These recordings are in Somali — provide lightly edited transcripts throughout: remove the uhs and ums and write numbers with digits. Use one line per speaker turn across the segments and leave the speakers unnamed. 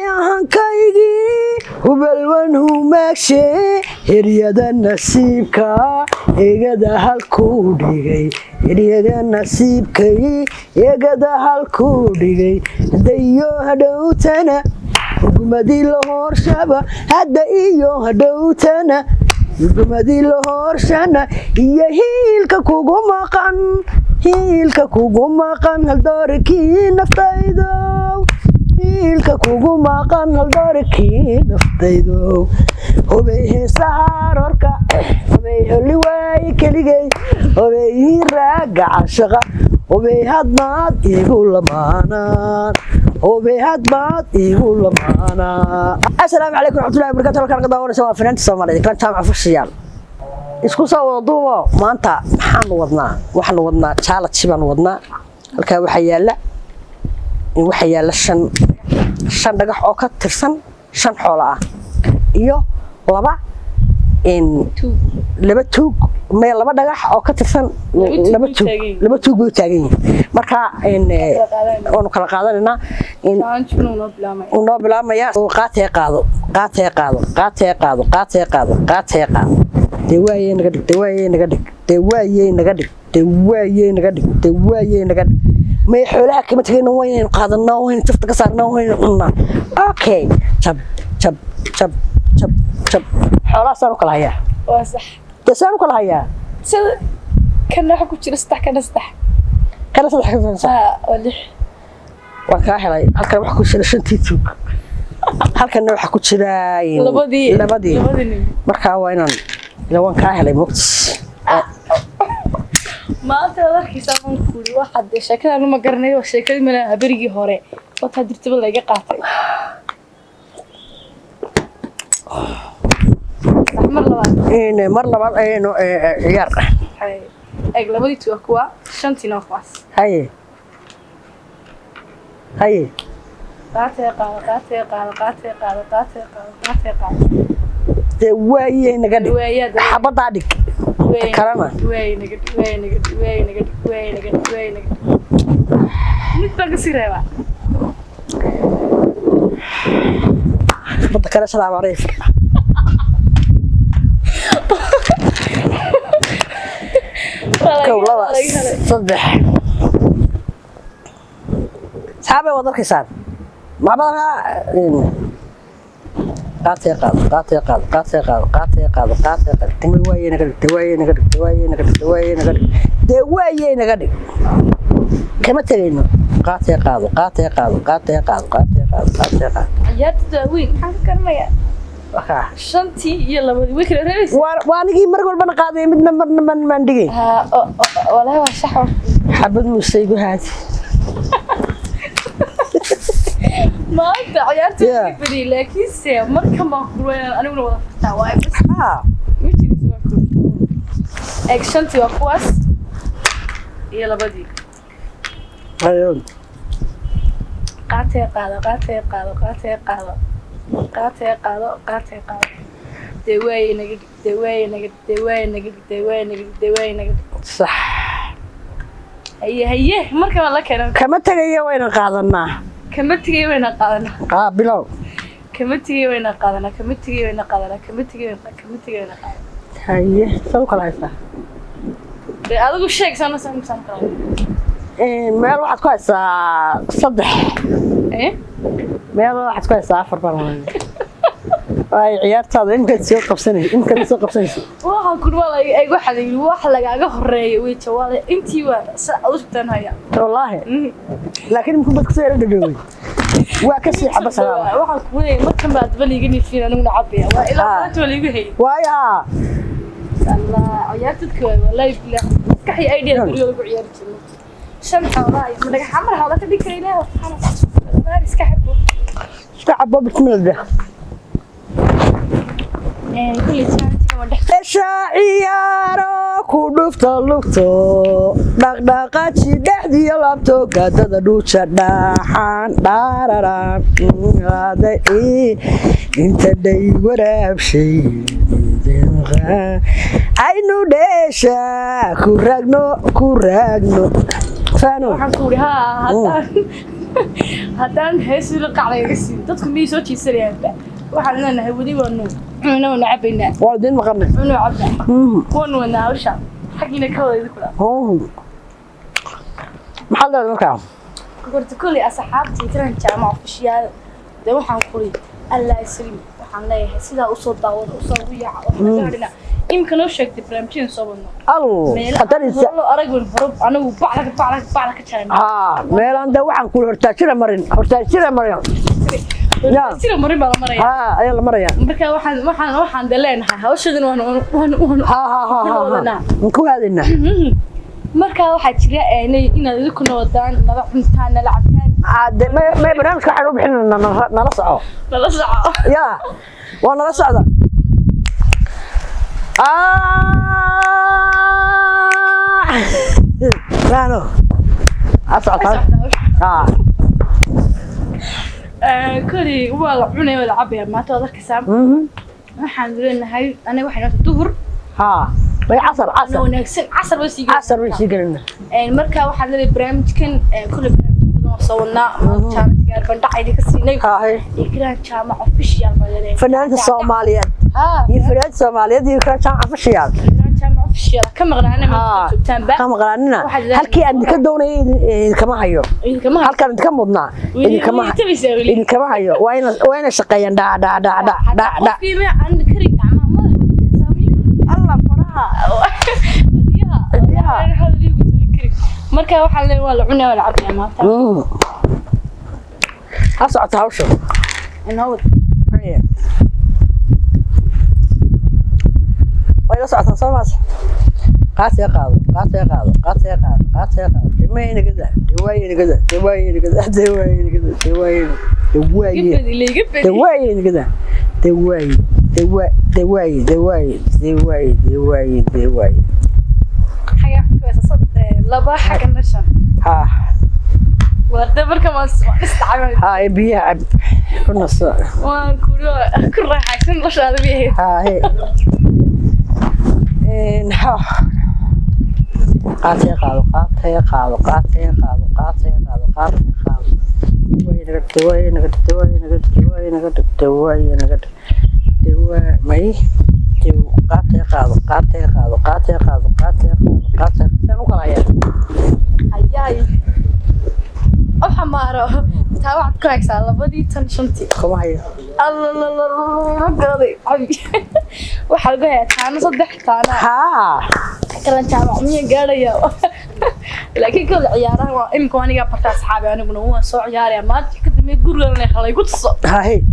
hayahankaygii hubalwan humaagshe hiryada nasiibka eegada halkuu dhigay hiryada nasiibkay eegada halkuu dhigay hadayo hadhowtana hugumadii la horshaba hadda iyo hadhowtana hugumadii la horshana iyo hiilka kugu maqan haldoorikii naftaydow hiilka kugu maqan haldoorikii naftaydow hubay heesaha roorka hubay holi waay keligay hubay hiraaga cashaqa hubay hadmaad igu lamaanaan hubay hadmaad igu lamaanaan. Assalaamu calaykum waraxmatullaahi wabarakaatuh. halkaan ka daawanaysa waa fanaanta Soomaaliyeed kan jaamac fashiyaal isku soo wada duubo maanta waxaan wadnaa challenge baan wadnaa. halkaa waxa yaala shan dhagax oo ka tirsan shan xoolo ah iyo laba tuug laba dhagax oo ka tirsan laba tuug bay taagan yihiin. marka oonu kala qaadanaynaa noo bilaabmaya qaatee qaado dewaaye naga dhig may xoolaha kama tagayna waynaynu qaadanaa waynu jafta ka saarnaa waynu cunnaa. okay jab xoolahaasaan u kala hayaa
waa sax
dasaan u kala hayaa
sida kana waxa ku jira saddex kana waa lix
waan kaa helay. halkan waxa ku jira shantii tuug halkanna waxa ku jira labadii markaa waa inaan waan kaa helay mogtis
maanta warkiisa aan ku yiri waxa de sheekada ma garanayo sheekadii malaha berigii hore wata dirtaba laga qaatay mar labaad ciyaar
ay
labadii tuug kuwa shantiina kuwaas
haye
qaatay
waaye naga dhig xabadaa dhig kalena
mid baan ka sii reebaa
xabada kale salaam calaykum kow laba saddex saabay wad arkaysaan macbadana qaatee qaado dewaaye naga dhig kama tagayno qaatee qaado
ciyaarta weyn maxaan ka karmaya shantii iyo labadii way kala reebaysaa
waa anigii mar walbana qaaday midna marna maan dhigay
walaahi waa sax
xabad muuse igu haadi
maanta ciyaarta fadhi laakiin se markan baan kulween aniguna wada fartaa waa shantii waa kuwaas iyo labadii qaatee qaado dewaaye naga
sax
haye marka la keeno
kama tagayo wayna qaadanaa bilow haye soo kala haysaa
adigu sheeg sana
meel waxaad ku haysaa saddex meel waxaad ku haysaa afar baan ay ciyaartaada imkaad soo qabsanayso
waxaan ku walaay ay waxa lagaaga horeeyo way jawaale intii waa u sugtaan haya
wallaahi laakiin muxuu bad ku soo dhadhaway waa ka sii xabas
waxaan ku leeyahay markan baad baliga nifiin aniguna cabaya waa ilaa maanta waliga hay
waaya
Allah ciyaartadka wallahi bilaa kaxay idea lagu ciyaarto shan xoolaha iyo madax xamar hawla ka dhigay ilaa waxaan iska xabo bismillah ciyaaro ku dhufta lugto dhaqdhaqaaji dhexdiya laabto gaadada dhuuja dhaxaan dhaararaan inta dhay waraabshay aynu dheesha ku raagno faano waxaan ku ri haddaan heesii la qacday iga siin dadku miyay soo jiisanayaanba waxaan leenahay weli waanu cabaynaa
waa diin maqanay
cunu cabba waanu wadnaa hawsha xaggiina ka wada idinku dhaa
maxaa leedahay markaa
horta kolley asxaabtii tiran jaamac ofishiyaal dee waxaan kuli allah isliim waxaan leeyahay sidaa usoo daawada usoo ugu yaaca waxaan imka noo sheegtay barnaamijyada soo wadno
qatarisa
aragun hore anagu bacda ka jaran
meelaan da waxaan kula hortaajira marin
sida marin baa la maraya
ayaa la maraya
marka waxaan de leenahay hawshadan waan
ku haadina
marka waxaa jira inaad idinkuna wadaan nala cuntaan nala cabtaan
may barnaamijka waxaan u bixinana nala soco ya waa nala socda Rano. Asal.
كلي والله عنا ولا عبية ما تقدر كسام. الحمد لله هاي أنا واحد الظهر.
بي عصر
عصر بس يقول.
عصر بس يقولنا.
المركة واحد اللي برامج كان كل برامج بدون صورنا كانت قال بندق عيدي كسيني. يكرا شامع official بدلين.
فنانة الصوماليات. يفرد الصوماليات يكرا شامع official.
كم غرانة ما تتابع
كم غرانة هل كي عندك دوني كما هيو هل كان عندك مضنا إذا كما هيو وين شقيان دا
في ما عندك كريم عم ما الله فرها وديها هذا اللي بتقول كريم مركا وحلا ولا عنا ولا عبنا ما تعرف
أصعد هاوشو
إنه
وين صعد صوماس قاس يقاض دمين كذا دواين كذا
حاجة كويسة صدق لبا حاجة نشان ورد بركة ما استعمل
هاي بيها كنا صار
كل راح يكون رش هذا بيه
هاي نحو قاتي قالوا
حمارة تابعت كويس على بدي تنشنتي
كم هي
الله قاضي عبي وحلقها أنا صدقت أنا كلام جامع مية قارية لكن كل عيارها إمكان أنا قابلت أصحابي أنا بنو هو صو عياري ما كنت ميقول لنا خلي قلت صو
هاي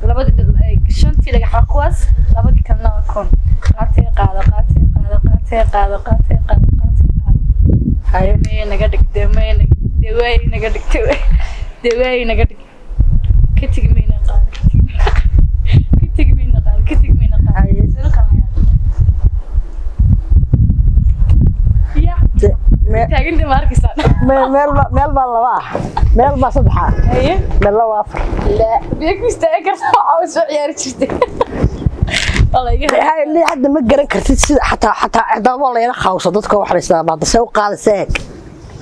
لابد شنتي لقى حقواس لابد كنا نكون قاتي قاعدة هاي مين نقدك دمين دواي نقدك كتير مين قال هاي سلك يا تاجني ماركسان
ميل با صدحة
هي
ميل وافر
لا بيك مستأكر عاوز عيار شفتي والله
هاي اللي حد ما قرن كرتي حتى عدا والله يلا خوصة ضدك وحرسها بعد سوق قال ساك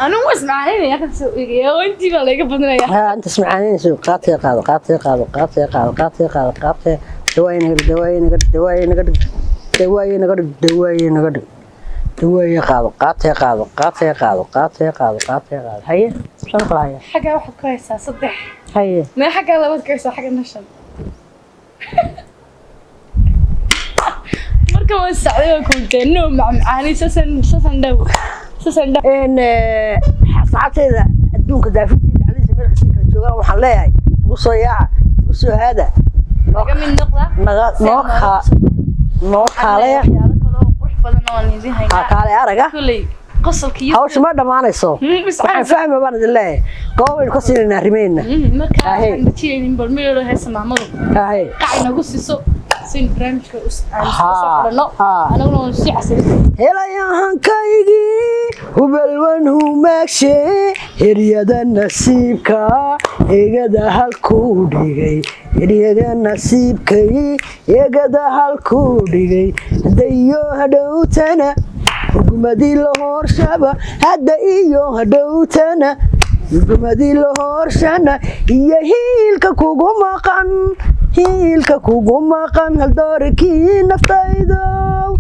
أنا مو اسمعاني يا أخي يا وأنتي والله يقبضنا يا
ها أنت اسمعاني سوق قاتي دواي قاضي قاتي هي شنو قرايه
حاجه واحد كويسه صدح
هي
ما حاجه لابد كويسه حاجه نشن مركب السعوديه كنت انه مع معاني سسن دو
ان صاحبتي adduunka daafidii علي سمير xisiinka jooga waxaan leeyahay usoo yaaca usoo hada
من نقطه
كالي أرجع هاوش ما دمانيسو waxaan fahmi baan idin leeyahay goobay ku siinayna rimeena
marka aan batiyin balmeelo heesa maamadu qacina ku siiso sin barnaamijka aan anaguna si casri
helayahankaygi hubalwan humaagshe hiryada nasiibka eegada halku dhigay eryaga nasiibkay eegada halkuu dhigay hadda iyo hadhowtana hugumadii la horshaba hadda iyo hadhowtana hugumadii la horshana iyo hiilka kugu maqan haldoorkii naftaydow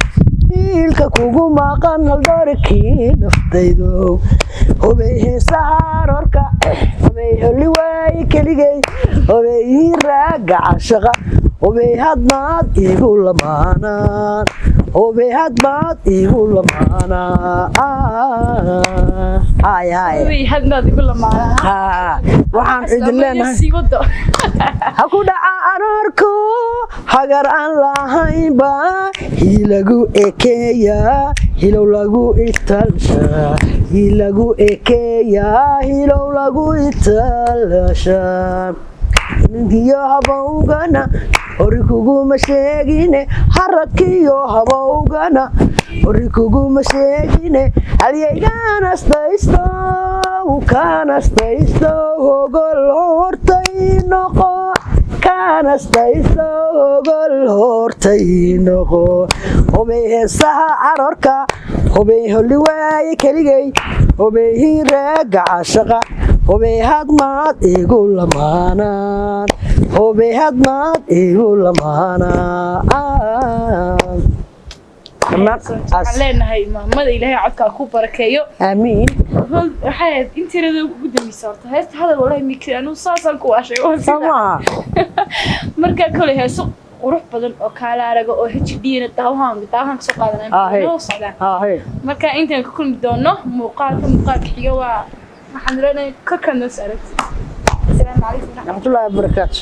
hiilka kugu maqan haldoorkii naftaydow hubay heesaha aroorka hubay holi waay keligay hubay raaga cashaqa hubay hadmaad igu lamaanaan hubay hadmaad igu lamaanaan waxaan idin leenahay ha ku dhaca aroorku hagar aan lahaynba hilagu ekeeya hilow lagu italsha hilagu ekeeya hilow lagu italsha ninkiyo habowgana hori kuguma sheegine haradkiyo habowgana hori kuguma sheegine halyayganastaysto kanastaysto hogol hortay noqo kanastaysto hogol hortay noqo hubay heesaha aroorka hubay holi waaye keligay hubay hiraaga cashaqa hubay hadmaad igu lamaanaan hubay hadmaad igu lamaanaan
waxaan leenahay maamada ilaahay codkaa ku barakeeyo
aamiin
waxay intirada ugu dambaysa horta heesta hadal walahi mikri anu saasaan ku ashay markaa kale heeso qurux badan oo kaala araga oo HD-na daawahan kasoo qaadanay markaa intaan ka kulmi doono muuqaalka xiga waa waxaan leenahay ka kanas aragti السلام عليكم ورحمة
الله وبركاته.